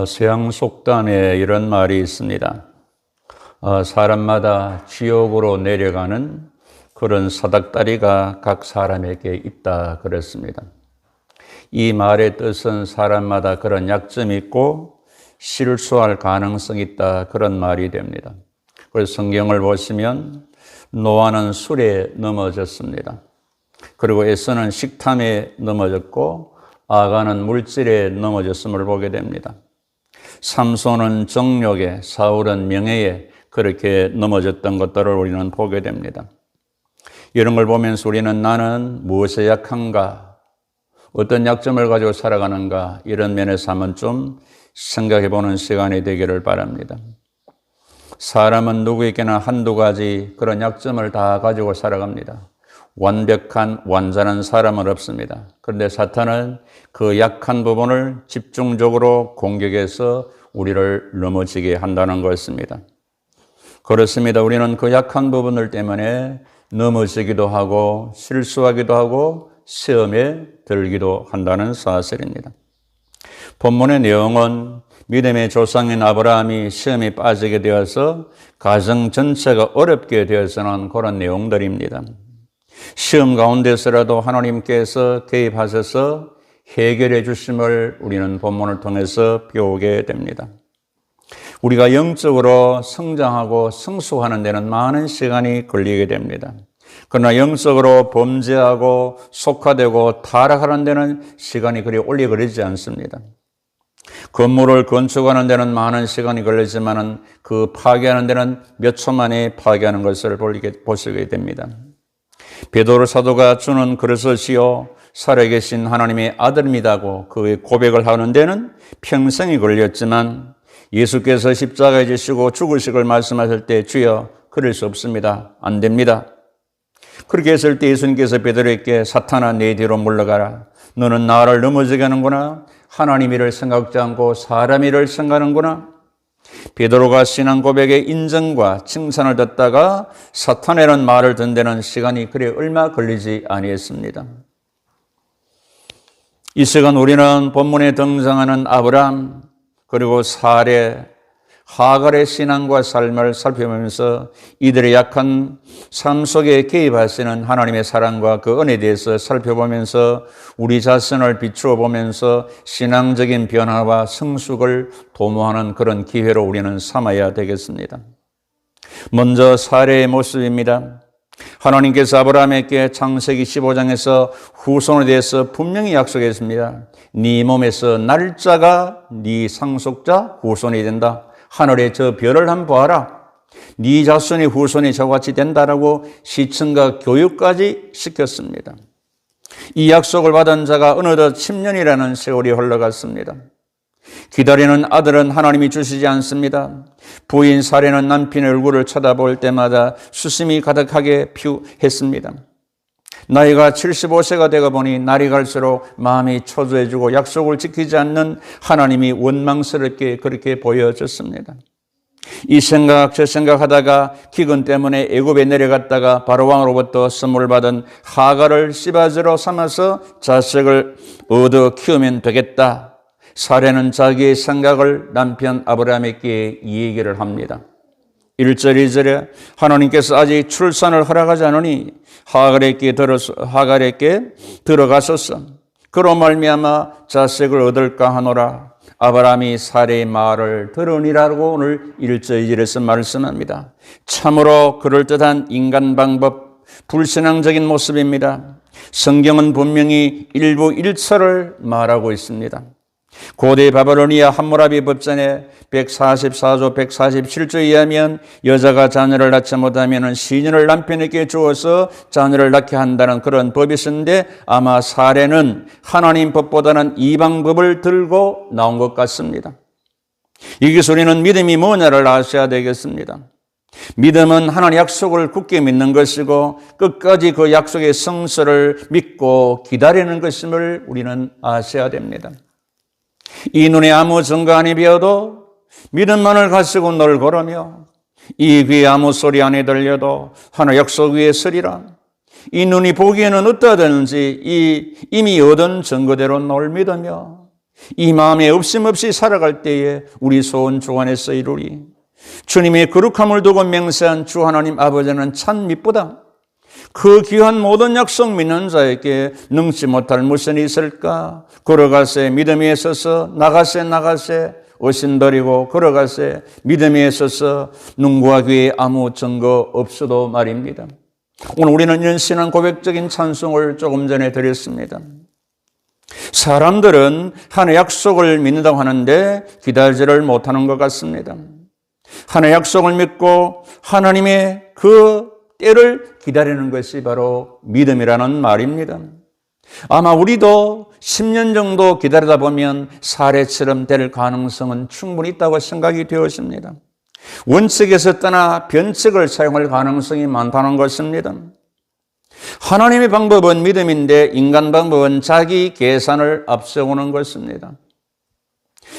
서양 속담에 이런 말이 있습니다. 사람마다 지옥으로 내려가는 그런 사닥다리가 각 사람에게 있다 그랬습니다. 이 말의 뜻은 사람마다 그런 약점이 있고 실수할 가능성이 있다 그런 말이 됩니다. 그래서 성경을 보시면 노아는 술에 넘어졌습니다. 그리고 에서는 식탐에 넘어졌고 아가는 물질에 넘어졌음을 보게 됩니다. 삼손은 정욕에, 사울은 명예에 그렇게 넘어졌던 것들을 우리는 보게 됩니다. 이런 걸 보면서 우리는 나는 무엇에 약한가, 어떤 약점을 가지고 살아가는가, 이런 면에서 한번 좀 생각해 보는 시간이 되기를 바랍니다. 사람은 누구에게나 한두 가지 그런 약점을 다 가지고 살아갑니다. 완벽한, 완전한 사람은 없습니다. 그런데 사탄은 그 약한 부분을 집중적으로 공격해서 우리를 넘어지게 한다는 것입니다. 그렇습니다. 우리는 그 약한 부분들 때문에 넘어지기도 하고 실수하기도 하고 시험에 들기도 한다는 사실입니다. 본문의 내용은 믿음의 조상인 아브라함이 시험에 빠지게 되어서 가정 전체가 어렵게 되어서는 그런 내용들입니다. 시험 가운데서라도 하나님께서 개입하셔서 해결해 주심을 우리는 본문을 통해서 배우게 됩니다. 우리가 영적으로 성장하고 성숙하는 데는 많은 시간이 걸리게 됩니다. 그러나 영적으로 범죄하고 속화되고 타락하는 데는 시간이 그리 오래 걸리지 않습니다. 건물을 건축하는 데는 많은 시간이 걸리지만 그 파괴하는 데는 몇 초 만에 파괴하는 것을 보시게 됩니다. 베드로 사도가 주는 그릇이요 살아계신 하나님의 아들입니다고 그의 고백을 하는 데는 평생이 걸렸지만 예수께서 십자가에 지시고 죽으실 걸 말씀하실 때 주여 그럴 수 없습니다. 안 됩니다. 그렇게 했을 때 예수님께서 베드로에게 사탄아 내 뒤로 물러가라. 너는 나를 넘어지게 하는구나. 하나님 일을 생각지 않고 사람 일을 생각하는구나. 베드로가 신앙 고백의 인정과 칭찬을 듣다가 사탄이라는 말을 듣는 데는 시간이 그리 얼마 걸리지 아니했습니다. 이 시간 우리는 본문에 등장하는 아브람 그리고 사례, 하갈의 신앙과 삶을 살펴보면서 이들의 약한 삶 속에 개입하시는 하나님의 사랑과 그 은혜에 대해서 살펴보면서 우리 자신을 비추어 보면서 신앙적인 변화와 성숙을 도모하는 그런 기회로 우리는 삼아야 되겠습니다. 먼저 사례의 모습입니다. 하나님께서 아브라함에게 창세기 15장에서 후손에 대해서 분명히 약속했습니다. 네 몸에서 날짜가 네 상속자 후손이 된다. 하늘의 저 별을 한번 보아라. 네 자손이 후손이 저같이 된다라고 시청과 교육까지 시켰습니다. 이 약속을 받은 자가 어느덧 10년이라는 세월이 흘러갔습니다. 기다리는 아들은 하나님이 주시지 않습니다. 부인 사례는 남편의 얼굴을 쳐다볼 때마다 수심이 가득하게 피우했습니다. 나이가 75세가 되어 보니 날이 갈수록 마음이 초조해지고 약속을 지키지 않는 하나님이 원망스럽게 그렇게 보여졌습니다. 이 생각 저 생각하다가 기근 때문에 애굽에 내려갔다가 바로왕으로부터 선물을 받은 하갈을 씨바지로 삼아서 자식을 얻어 키우면 되겠다. 사례는 자기의 생각을 남편 아브라함에게 얘기를 합니다. 1절 2절에 하나님께서 아직 출산을 허락하지 않으니 하갈에게 들어가소서. 그로 말미암아 자식을 얻을까 하노라. 아브라함이 사례의 말을 들으니라고 오늘 1절 2절에서 말씀합니다. 참으로 그럴듯한 인간 방법, 불신앙적인 모습입니다. 성경은 분명히 일부 일처를 말하고 있습니다. 고대 바벨로니아 함무라비 법전에 144조 147조에 의하면 여자가 자녀를 낳지 못하면 시녀를 남편에게 주어서 자녀를 낳게 한다는 그런 법이 있었는데 아마 사례는 하나님 법보다는 이방법을 들고 나온 것 같습니다. 여기서 우리는 믿음이 뭐냐를 아셔야 되겠습니다. 믿음은 하나님의 약속을 굳게 믿는 것이고 끝까지 그 약속의 성실을 믿고 기다리는 것임을 우리는 아셔야 됩니다. 이 눈에 아무 증거 아니 비어도 믿음만을 가지고 널 걸으며 이 귀에 아무 소리 안에 들려도 하나님 약속 위에 서리라. 이 눈이 보기에는 어떠하든지 이 이미 얻은 증거대로 널 믿으며 이 마음에 없음없이 살아갈 때에 우리 소원 주 안에서 이루리. 주님의 거룩함을 두고 맹세한 주 하나님 아버지는 참 미쁘다. 그 귀한 모든 약속 믿는 자에게 능치 못할 무엇이 있을까? 걸어가세 믿음에 있어서 나가세 어신버리고 걸어가세 믿음에 있어서 눈과 귀에 아무 증거 없어도 말입니다. 오늘 우리는 이런 신앙 고백적인 찬송을 조금 전에 드렸습니다. 사람들은 하나의 약속을 믿는다고 하는데 기다리지를 못하는 것 같습니다. 하나의 약속을 믿고 하나님의 그 때를 기다리는 것이 바로 믿음이라는 말입니다. 아마 우리도 10년 정도 기다리다 보면 사례처럼 될 가능성은 충분히 있다고 생각이 되었습니다. 원칙에서 떠나 변칙을 사용할 가능성이 많다는 것입니다. 하나님의 방법은 믿음인데 인간 방법은 자기 계산을 앞세우는 것입니다.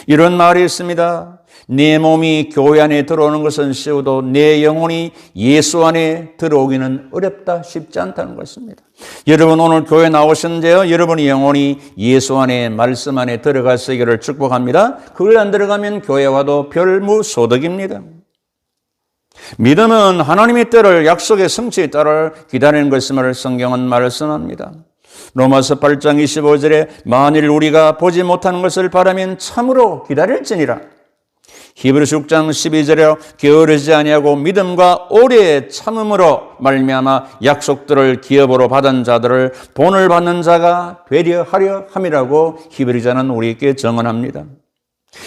이런 말이 있습니다. 내 몸이 교회 안에 들어오는 것은 쉬워도 내 영혼이 예수 안에 들어오기는 어렵다, 쉽지 않다는 것입니다. 여러분 오늘 교회 나오셨는데요, 여러분의 영혼이 예수 안에 말씀 안에 들어가시기를 축복합니다. 그걸 안 들어가면 교회 와도 별무소득입니다. 믿음은 하나님의 때를 약속의 성취에 따라 기다리는 것임을 성경은 말씀합니다. 로마서 8장 25절에 만일 우리가 보지 못하는 것을 바라면 참으로 기다릴지니라. 히브리서 6장 12절에 게으르지 아니하고 믿음과 오래 참음으로 말미암아 약속들을 기업으로 받은 자들을 본을 받는 자가 되려 하려 함이라고 히브리서는 우리에게 증언합니다.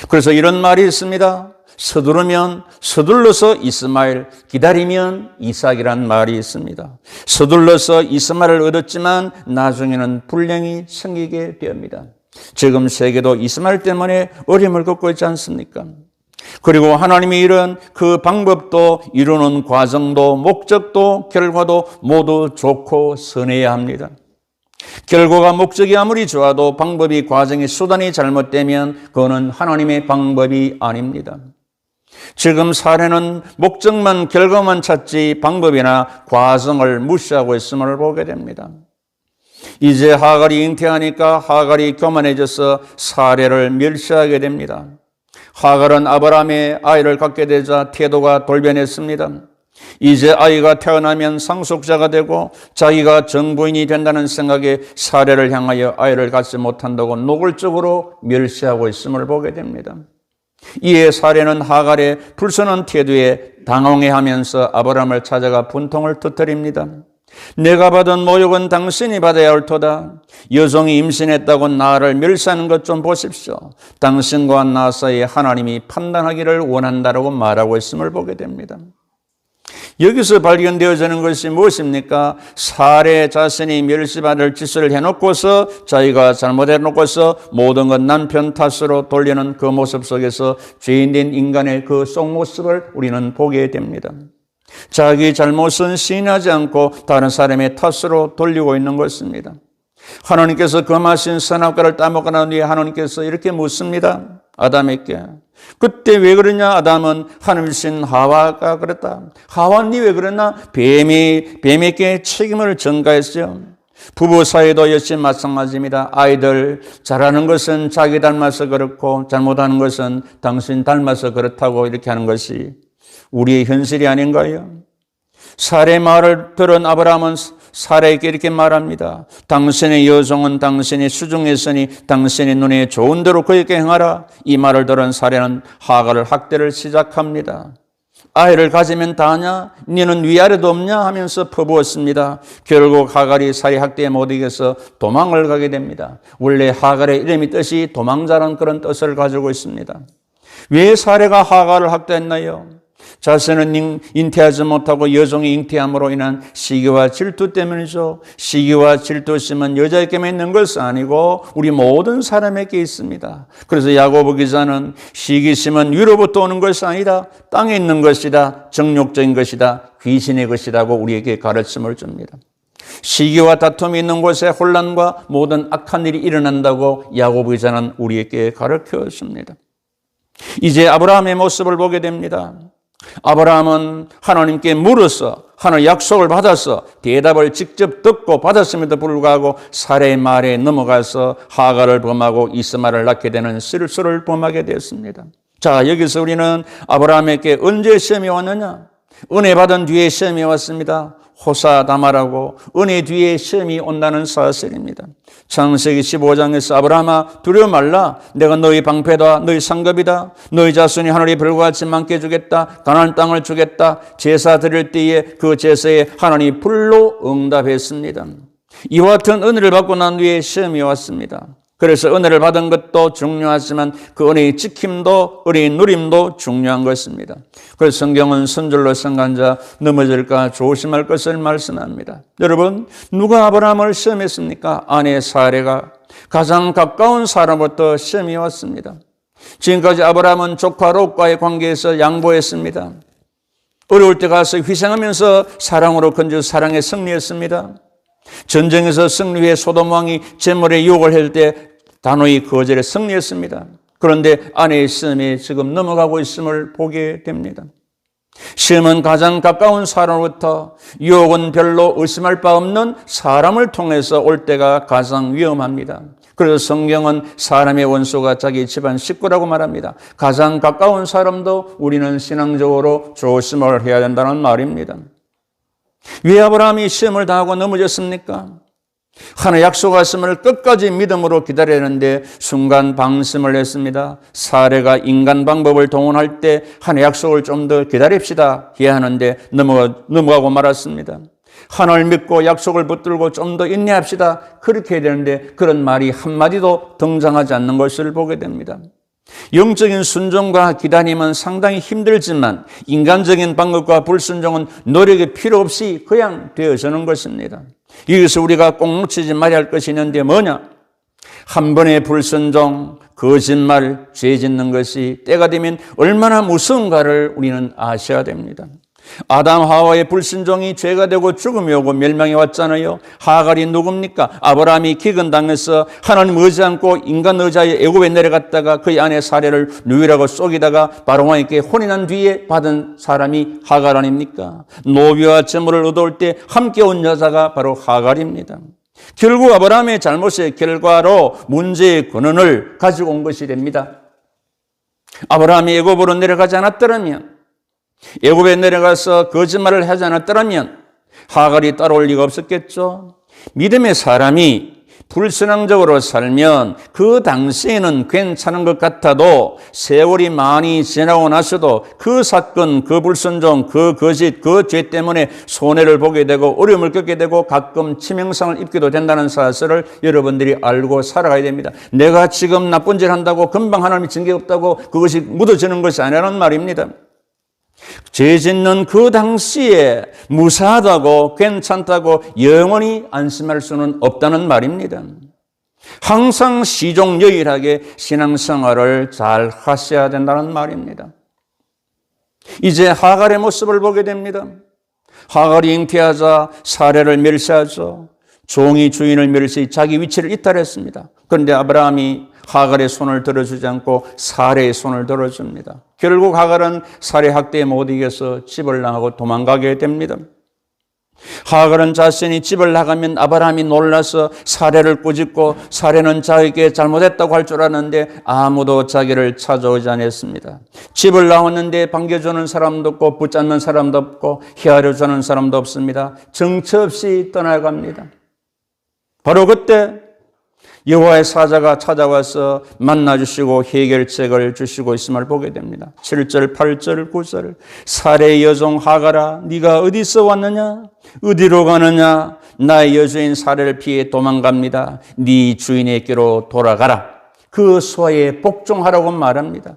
그래서 이런 말이 있습니다. 서두르면 서둘러서 이스마엘, 기다리면 이삭이란 말이 있습니다. 서둘러서 이스마엘을 얻었지만 나중에는 불량이 생기게 됩니다. 지금 세계도 이스마엘 때문에 어려움을 겪고 있지 않습니까? 그리고 하나님이 이런 그 방법도 이루는 과정도 목적도 결과도 모두 좋고 선해야 합니다. 결과가 목적이 아무리 좋아도 방법이 과정이 수단이 잘못되면 그거는 하나님의 방법이 아닙니다. 지금 사례는 목적만 결과만 찾지 방법이나 과정을 무시하고 있음을 보게 됩니다. 이제 하갈이 잉태하니까 하갈이 교만해져서 사례를 멸시하게 됩니다. 하갈은 아브라함의 아이를 갖게 되자 태도가 돌변했습니다. 이제 아이가 태어나면 상속자가 되고 자기가 정부인이 된다는 생각에 사례를 향하여 아이를 갖지 못한다고 노골적으로 멸시하고 있음을 보게 됩니다. 이에 사례는 하갈의 불순한 태도에 당황해하면서 아브라함을 찾아가 분통을 터뜨립니다. 내가 받은 모욕은 당신이 받아야 할 터다. 여종이 임신했다고 나를 멸시하는 것 좀 보십시오. 당신과 나 사이에 하나님이 판단하기를 원한다라고 말하고 있음을 보게 됩니다. 여기서 발견되어지는 것이 무엇입니까? 사례 자신이 멸시받을 짓을 해놓고서 자기가 잘못해놓고서 모든 것 남편 탓으로 돌리는 그 모습 속에서 죄인된 인간의 그 속모습을 우리는 보게 됩니다. 자기 잘못은 시인하지 않고 다른 사람의 탓으로 돌리고 있는 것입니다. 하나님께서 금하신 선악과를 따먹고 난 뒤에 하나님께서 이렇게 묻습니다. 아담에게. 그때 왜 그러냐? 아담은 하늘신 하와가 그랬다. 하와 니 왜 그랬나? 뱀에게 책임을 전가했어요. 부부 사이도 역시 마찬가지입니다. 아이들 잘하는 것은 자기 닮아서 그렇고 잘못하는 것은 당신 닮아서 그렇다고 이렇게 하는 것이 우리의 현실이 아닌가요? 사례 말을 들은 아브라함은 사례에게 이렇게 말합니다. 당신의 여종은 당신이 수중했으니 당신의 눈에 좋은 대로 그에게 행하라. 이 말을 들은 사례는 하갈을 학대를 시작합니다. 아이를 가지면 다냐? 너는 위아래도 없냐? 하면서 퍼부었습니다. 결국 하갈이 사례 학대에 못 이겨서 도망을 가게 됩니다. 원래 하갈의 이름이 뜻이 도망자라는 그런 뜻을 가지고 있습니다. 왜 사례가 하갈을 학대했나요? 자신은 잉태하지 못하고 여종이 잉태함으로 인한 시기와 질투 때문이죠. 시기와 질투심은 여자에게만 있는 것은 아니고 우리 모든 사람에게 있습니다. 그래서 야고보 기자는 시기심은 위로부터 오는 것이 아니다. 땅에 있는 것이다. 정욕적인 것이다. 귀신의 것이라고 우리에게 가르침을 줍니다. 시기와 다툼이 있는 곳에 혼란과 모든 악한 일이 일어난다고 야고보 기자는 우리에게 가르쳐 줍니다. 이제 아브라함의 모습을 보게 됩니다. 아브라함은 하나님께 물어서 하나님의 약속을 받아서 대답을 직접 듣고 받았음에도 불구하고 사레의 말에 넘어가서 하갈을 범하고 이스마엘을 낳게 되는 실수를 범하게 되었습니다. 자, 여기서 우리는 아브라함에게 언제 시험이 왔느냐? 은혜 받은 뒤에 시험이 왔습니다. 호사다마라고 은혜 뒤에 시험이 온다는 사실입니다. 창세기 15장에서 아브라함아 두려워 말라. 내가 너희 방패다. 너희 상급이다. 너희 자손이 하늘의 별과 같이 많게 주겠다. 가나안 땅을 주겠다. 제사 드릴 때에 그 제사에 하나님이 불로 응답했습니다. 이와 같은 은혜를 받고 난 뒤에 시험이 왔습니다. 그래서 은혜를 받은 것도 중요하지만 그 은혜의 지킴도 은혜의 누림도 중요한 것입니다. 그래서 성경은 선절로 생각한 자 넘어질까 조심할 것을 말씀합니다. 여러분, 누가 아브라함을 시험했습니까? 아내 사레가 가장 가까운 사람부터 시험이 왔습니다. 지금까지 아브라함은 조카 롯과의 관계에서 양보했습니다. 어려울 때 가서 희생하면서 사랑으로 건져 사랑에 승리했습니다. 전쟁에서 승리 후에 소돔 왕이 재물에 유혹을 할 때 단호히 거절에 승리했습니다. 그런데 아내의 시험에 지금 넘어가고 있음을 보게 됩니다. 시험은 가장 가까운 사람으로부터, 유혹은 별로 의심할 바 없는 사람을 통해서 올 때가 가장 위험합니다. 그래서 성경은 사람의 원수가 자기 집안 식구라고 말합니다. 가장 가까운 사람도 우리는 신앙적으로 조심을 해야 된다는 말입니다. 왜 아브라함이 시험을 당하고 넘어졌습니까? 하나의 약속하심을 끝까지 믿음으로 기다리는데 순간 방심을 했습니다. 사레가 인간 방법을 동원할 때 하나의 약속을 좀 더 기다립시다 해야 하는데 넘어가고 말았습니다. 하나님을 믿고 약속을 붙들고 좀 더 인내합시다. 그렇게 해야 되는데 그런 말이 한마디도 등장하지 않는 것을 보게 됩니다. 영적인 순종과 기다림은 상당히 힘들지만 인간적인 방법과 불순종은 노력이 필요 없이 그냥 되어지는 것입니다. 여기서 우리가 꼭 놓치지 말아야 할 것이 있는데 뭐냐? 한 번의 불순종, 거짓말, 죄 짓는 것이 때가 되면 얼마나 무서운가를 우리는 아셔야 됩니다. 아담 하와의 불순종이 죄가 되고 죽음이 오고 멸망이 왔잖아요. 하갈이 누굽니까? 아브라함이 기근당해서 하나님 의지 않고 인간 의지하에 애굽에 내려갔다가 그의 아내 사레를 누이라고 속이다가 바로왕에게 혼인한 뒤에 받은 사람이 하갈 아닙니까? 노비와 재물을 얻어올 때 함께 온 여자가 바로 하갈입니다. 결국 아브라함의 잘못의 결과로 문제의 근원을 가지고 온 것이 됩니다. 아브라함이 애굽으로 내려가지 않았더라면, 애굽에 내려가서 거짓말을 하지 않았더라면 하갈이 따라올 리가 없었겠죠. 믿음의 사람이 불신앙적으로 살면 그 당시에는 괜찮은 것 같아도 세월이 많이 지나고 나서도 그 사건, 그 불순종, 그 거짓, 그 죄 때문에 손해를 보게 되고 어려움을 겪게 되고 가끔 치명상을 입기도 된다는 사실을 여러분들이 알고 살아가야 됩니다. 내가 지금 나쁜 짓을 한다고 금방 하나님이 징계 없다고 그것이 묻어지는 것이 아니라는 말입니다. 죄 짓는 그 당시에 무사하다고 괜찮다고 영원히 안심할 수는 없다는 말입니다. 항상 시종여일하게 신앙생활을 잘 하셔야 된다는 말입니다. 이제 하갈의 모습을 보게 됩니다. 하갈이 잉태하자 사레를 멸시하죠. 종이 주인을 멸시 자기 위치를 이탈했습니다. 그런데 아브라함이 하갈의 손을 들어주지 않고 사레의 손을 들어줍니다. 결국 하갈은 사레 학대에 못 이겨서 집을 나가고 도망가게 됩니다. 하갈은 자신이 집을 나가면 아브라함이 놀라서 사레를 꾸짖고 사레는 자기에게 잘못했다고 할 줄 알았는데 아무도 자기를 찾아오지 않았습니다. 집을 나왔는데 반겨주는 사람도 없고 붙잡는 사람도 없고 헤아려주는 사람도 없습니다. 정처 없이 떠나갑니다. 바로 그때 여호와의 사자가 찾아와서 만나주시고 해결책을 주시고 있음을 보게 됩니다. 7절, 8절, 9절 사레의 여종 하갈아 네가 어디서 왔느냐? 어디로 가느냐? 나의 여주인 사레를 피해 도망갑니다. 네 주인에게로 돌아가라. 그 소화에 복종하라고 말합니다.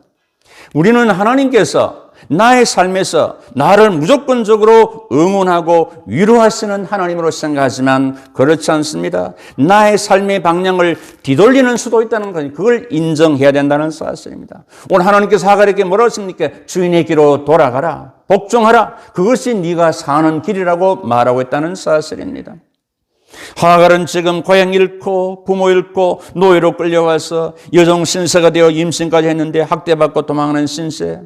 우리는 하나님께서 나의 삶에서 나를 무조건적으로 응원하고 위로하시는 하나님으로 생각하지만 그렇지 않습니다. 나의 삶의 방향을 뒤돌리는 수도 있다는 것, 그걸 인정해야 된다는 사실입니다. 오늘 하나님께서 하갈에게 뭐라고 했습니까? 주인에게로 돌아가라, 복종하라. 그것이 네가 사는 길이라고 말하고 있다는 사실입니다. 하갈은 지금 고향 잃고 부모 잃고 노예로 끌려와서 여종 신세가 되어 임신까지 했는데 학대받고 도망하는 신세.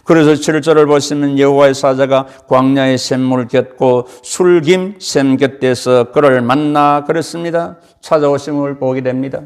그래서 7절을 보시면 여호와의 사자가 광야의 샘물 곁고 술김 샘 곁에서 그를 만나 그랬습니다. 찾아오심을 보게 됩니다.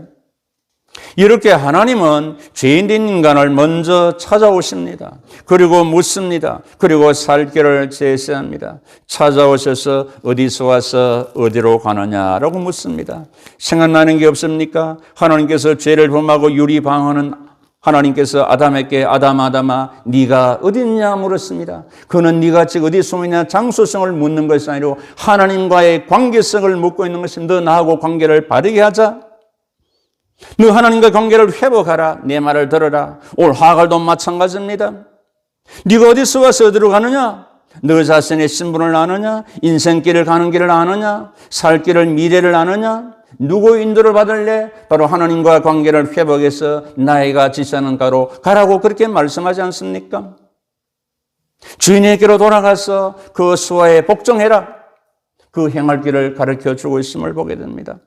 이렇게 하나님은 죄인된 인간을 먼저 찾아오십니다. 그리고 묻습니다. 그리고 살 길을 제시합니다. 찾아오셔서 어디서 와서 어디로 가느냐라고 묻습니다. 생각나는 게 없습니까? 하나님께서 죄를 범하고 유리방어는 하나님께서 아담에게 아담아 네가 어디 있냐 물었습니다. 그는 네가 지금 어디 숨있냐 장소성을 묻는 것이 아니라 하나님과의 관계성을 묻고 있는 것입니다. 너 나하고 관계를 바르게 하자. 너 하나님과 관계를 회복하라. 내 말을 들어라. 오늘 하갈도 마찬가지입니다. 네가 어디서 와서 어디로 가느냐? 너 자신의 신분을 아느냐? 인생길을 가는 길을 아느냐? 살 길을 미래를 아느냐? 누구 인도를 받을래? 바로 하나님과 관계를 회복해서 나이가 지시하는 가로 가라고 그렇게 말씀하지 않습니까? 주인에게로 돌아가서 그 수하에 복종해라. 그 행할 길을 가르쳐 주고 있음을 보게 됩니다.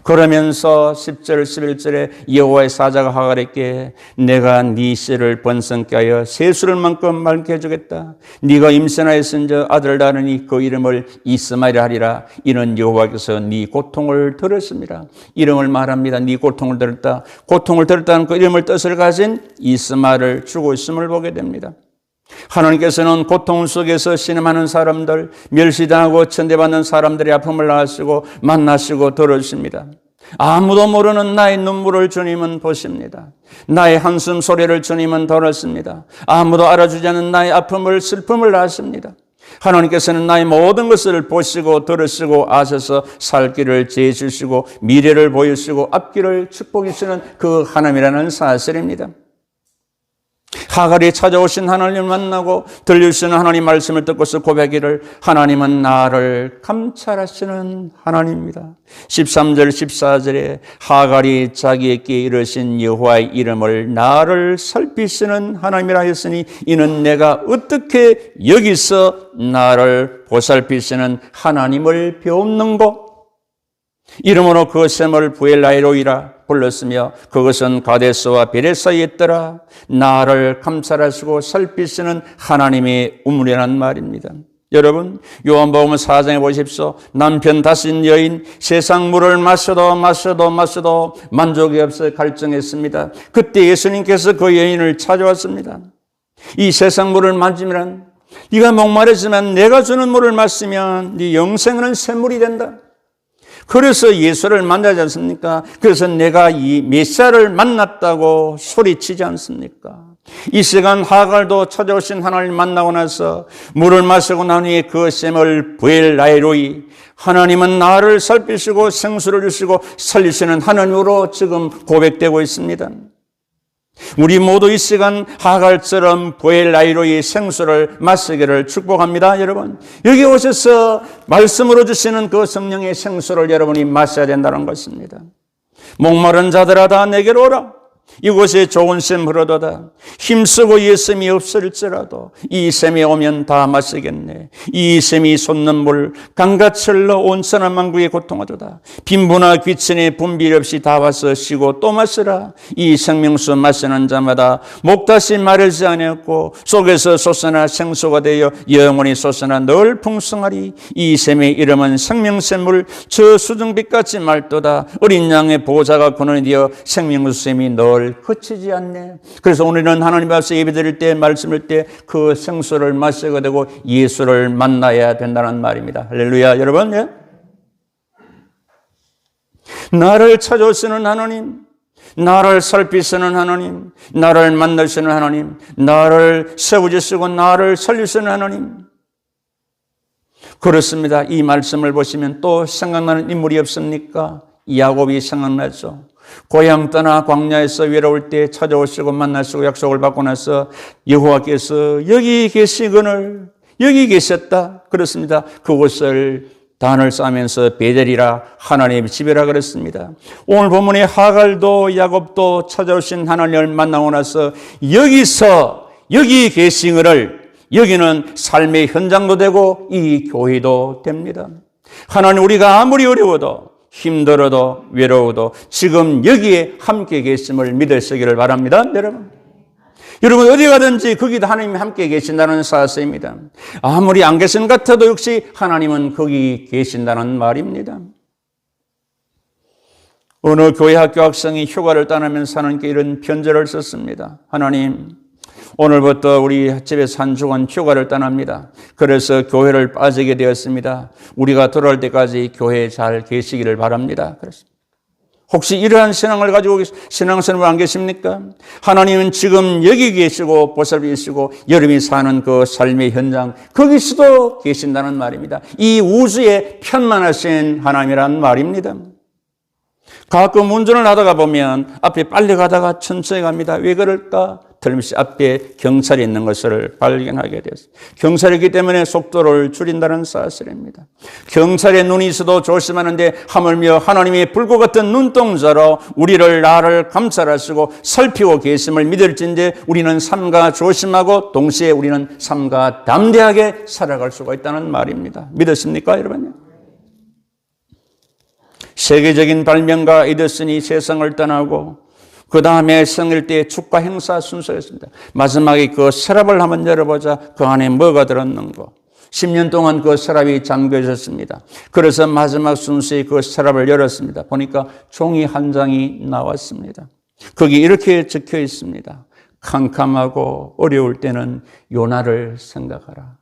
그러면서 10절 11절에 여호와의 사자가 하갈에게 내가 네 씨를 번성케 하여 세수를 만큼 많게 해주겠다. 네가 임신하였은저 아들을 낳으니 그 이름을 이스마엘 하리라. 이는 여호와께서 네 고통을 들었습니다. 이름을 말합니다. 네 고통을 들었다. 고통을 들었다는 그 이름을 뜻을 가진 이스마엘을 주고 있음을 보게 됩니다. 하나님께서는 고통 속에서 신음하는 사람들, 멸시당하고 천대받는 사람들의 아픔을 아시고 만나시고 들으십니다. 아무도 모르는 나의 눈물을 주님은 보십니다. 나의 한숨 소리를 주님은 들으십니다. 아무도 알아주지 않는 나의 아픔을 슬픔을 아십니다. 하나님께서는 나의 모든 것을 보시고 들으시고 아셔서 살 길을 제시주시고 미래를 보이시고 앞길을 축복해주시는 그 하나님이라는 사실입니다. 하갈이 찾아오신 하나님을 만나고 들려주시는 하나님 말씀을 듣고서 고백하기를 하나님은 나를 감찰하시는 하나님입니다. 13절 14절에 하갈이 자기에게 이르신 여호와의 이름을 나를 살피시는 하나님이라 했으니 이는 내가 어떻게 여기서 나를 보살피시는 하나님을 배웠는고 이름으로 그 샘을 부엘라이로이라 불렀으며 그것은 가데스와 베레사에 있더라. 나를 감찰하시고 살피시는 하나님의 우물이라는 말입니다. 여러분 요한복음 4장에 보십시오. 남편 다신 여인 세상 물을 마셔도 만족이 없어 갈증했습니다. 그때 예수님께서 그 여인을 찾아왔습니다. 이 세상 물을 마시면 네가 목마르지만 내가 주는 물을 마시면 네 영생은 샘물이 된다. 그래서 예수를 만나지 않습니까? 그래서 내가 이 메시아를 만났다고 소리치지 않습니까? 이 시간 하갈도 찾아오신 하나님을 만나고 나서 물을 마시고 난 후에 그 샘을 부엘라이로이 하나님은 나를 살피시고 생수를 주시고 살리시는 하나님으로 지금 고백되고 있습니다. 우리 모두 이 시간 하갈처럼 부엘라이로의 생수를 마시기를 축복합니다. 여러분 여기 오셔서 말씀으로 주시는 그 성령의 생수를 여러분이 마셔야 된다는 것입니다. 목마른 자들아 다 내게로 오라. 이곳에 좋은 샘 흐르도다. 힘쓰고 예심이 없을지라도 이 샘에 오면 다 마시겠네. 이 샘이 솟는 물 강같이 흘러 온천한 만국의 고통하도다. 빈부나 귀천의 분별 없이 다 와서 쉬고 또 마시라. 이 생명수 마시는 자마다 목다시 마르지 아니었고 속에서 솟아나 생수가 되어 영원히 솟아나 늘 풍성하리. 이 샘의 이름은 생명샘물 저 수증빛같이 맑도다. 어린 양의 보호자가 근원이 되어 생명수샘이 늘 그치지 않네. 그래서 오늘은 하나님 앞에서 예배드릴 때 말씀을 때 그 생수를 마시게 되고 예수를 만나야 된다는 말입니다. 할렐루야. 여러분 예? 나를 찾아오시는 하나님, 나를 살피시는 하나님, 나를 만나시는 하나님, 나를 세워주시고 나를 살리시는 하나님. 그렇습니다. 이 말씀을 보시면 또 생각나는 인물이 없습니까? 야곱이 생각나죠. 고향 떠나 광야에서 외로울 때 찾아오시고 만나시고 약속을 받고 나서 여호와께서 여기 계시거늘 여기 계셨다. 그렇습니다. 그곳을 단을 쌓으면서 베델이라 하나님의 집이라 그랬습니다. 오늘 본문에 하갈도 야곱도 찾아오신 하나님을 만나고 나서 여기서 여기 계시거늘 여기는 삶의 현장도 되고 이 교회도 됩니다. 하나님 우리가 아무리 어려워도 힘들어도 외로워도 지금 여기에 함께 계심을 믿으시기를 바랍니다. 여러분 여러분 어디 가든지 거기도 하나님이 함께 계신다는 사실입니다. 아무리 안 계신 것 같아도 역시 하나님은 거기 계신다는 말입니다. 어느 교회 학교 학생이 휴가를 떠나면서 하나님께 이런 편지를 썼습니다. 하나님, 오늘부터 우리 집에서 한 주간 휴가를 떠납니다. 그래서 교회를 빠지게 되었습니다. 우리가 돌아올 때까지 교회에 잘 계시기를 바랍니다. 그랬습니다. 혹시 이러한 신앙을 가지고 신앙생활 안 계십니까? 하나님은 지금 여기 계시고 보살피시고 여러분이 사는 그 삶의 현장 거기서도 계신다는 말입니다. 이 우주에 편만하신 하나님이란 말입니다. 가끔 운전을 하다가 보면 앞에 빨리 가다가 천천히 갑니다. 왜 그럴까? 틀림없이 앞에 경찰이 있는 것을 발견하게 되었습니다. 경찰이기 때문에 속도를 줄인다는 사실입니다. 경찰의 눈이 있어도 조심하는데 하물며 하나님의 불꽃 같은 눈동자로 나를 감찰하시고 살피고 계심을 믿을진데 우리는 삼가 조심하고 동시에 우리는 삼가 담대하게 살아갈 수가 있다는 말입니다. 믿으십니까, 여러분? 세계적인 발명가 에디슨이 세상을 떠나고 그 다음에 생일 때 축가 행사 순서였습니다. 마지막에 그 서랍을 한번 열어보자. 그 안에 뭐가 들었는가. 10년 동안 그 서랍이 잠겨 있었습니다. 그래서 마지막 순서에 그 서랍을 열었습니다. 보니까 종이 한 장이 나왔습니다. 거기 이렇게 적혀 있습니다. 캄캄하고 어려울 때는 요나를 생각하라.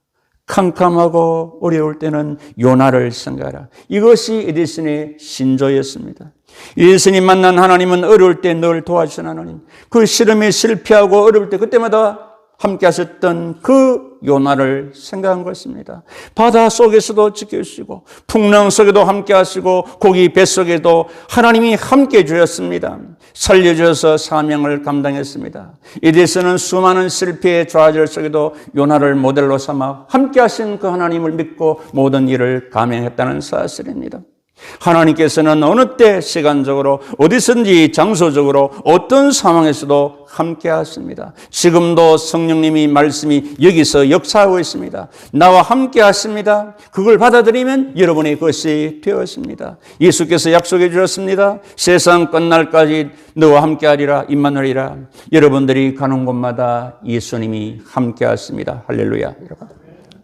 캄캄하고 어려울 때는 요나를 생각하라. 이것이 에디슨의 신조였습니다. 에디슨이 만난 하나님은 어려울 때 늘 도와주신 하나님. 그 실험에 실패하고 어려울 때 그때마다 함께 하셨던 그 요나를 생각한 것입니다. 바다 속에서도 지켜주시고 풍랑 속에도 함께 하시고 고기 뱃속에도 하나님이 함께 해주셨습니다. 살려주셔서 사명을 감당했습니다. 에디슨은 수많은 실패의 좌절 속에도 요나를 모델로 삼아 함께 하신 그 하나님을 믿고 모든 일을 감행했다는 사실입니다. 하나님께서는 어느 때 시간적으로 어디선지 장소적으로 어떤 상황에서도 함께 하십니다. 지금도 성령님이 말씀이 여기서 역사하고 있습니다. 나와 함께 하십니다. 그걸 받아들이면 여러분의 것이 되었습니다. 예수께서 약속해 주셨습니다. 세상 끝날까지 너와 함께 하리라 임마누엘이라. 여러분들이 가는 곳마다 예수님이 함께 하십니다. 할렐루야. 여러분.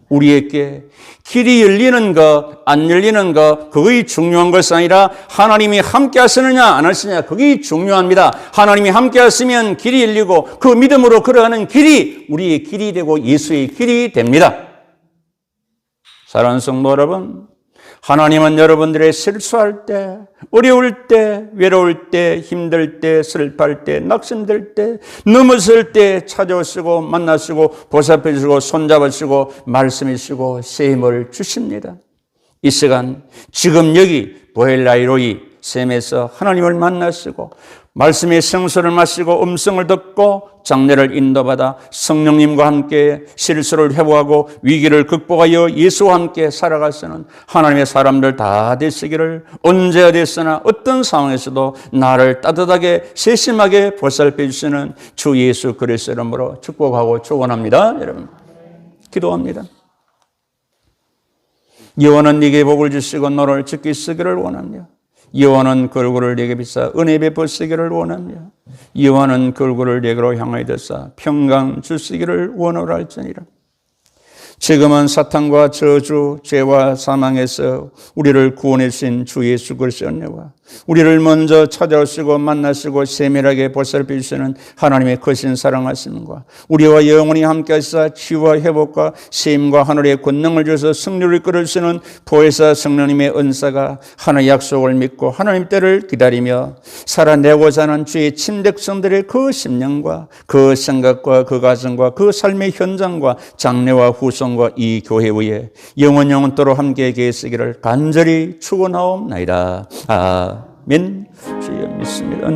우리에게 길이 열리는 것, 안 열리는 것, 그것이 중요한 것이 아니라 하나님이 함께 하시느냐, 안 하시느냐, 그게 중요합니다. 하나님이 함께 하시면 길이 열리고 그 믿음으로 걸어가는 길이 우리의 길이 되고 예수의 길이 됩니다. 사랑하는 성도 여러분, 하나님은 여러분들의 실수할 때, 어려울 때, 외로울 때, 힘들 때, 슬퍼할 때, 낙심될 때, 넘어설 때 찾아오시고 만나시고 보살펴 주시고 손잡으시고 말씀해 주시고 새 힘을 주십니다. 이 시간 지금 여기 보엘라이로이 샘에서 하나님을 만나시고 말씀의 생수를 마시고 음성을 듣고 장례를 인도받아 성령님과 함께 실수를 회복하고 위기를 극복하여 예수와 함께 살아가시는 하나님의 사람들 다 되시기를 언제 어디서나 어떤 상황에서도 나를 따뜻하게 세심하게 보살펴 주시는 주 예수 그리스도의 이름으로 축복하고 축원합니다. 여러분 기도합니다. 여호와는 네게 복을 주시고 너를 지키시기를 원합니다. 여호와는 그 얼굴을 네게 비싸 은혜 베푸시기를 원하며 여호와는 그 얼굴을 네게로 향하여 드사 평강 주시기를 원하라 할지니라. 지금은 사탄과 저주, 죄와 사망에서 우리를 구원해 주신 주 예수 그리스도의 은혜와 우리를 먼저 찾아오시고 만나시고 세밀하게 보살펴 주시는 하나님의 크신 사랑하심과 우리와 영원히 함께 하시사 치유와 회복과 세임과 하늘의 권능을 주셔서 승리를 이끌어 주시는 보혜사 성령님의 은사가 하나님의 약속을 믿고 하나님 때를 기다리며 살아내고자 하는 주의 친백성들의 그 심령과 그 생각과 그 가정과 그 삶의 현장과 장래와 후손과 이 교회 위에 영원토록 함께 계시기를 간절히 축원하옵나이다. 아멘. 주여 믿습니다.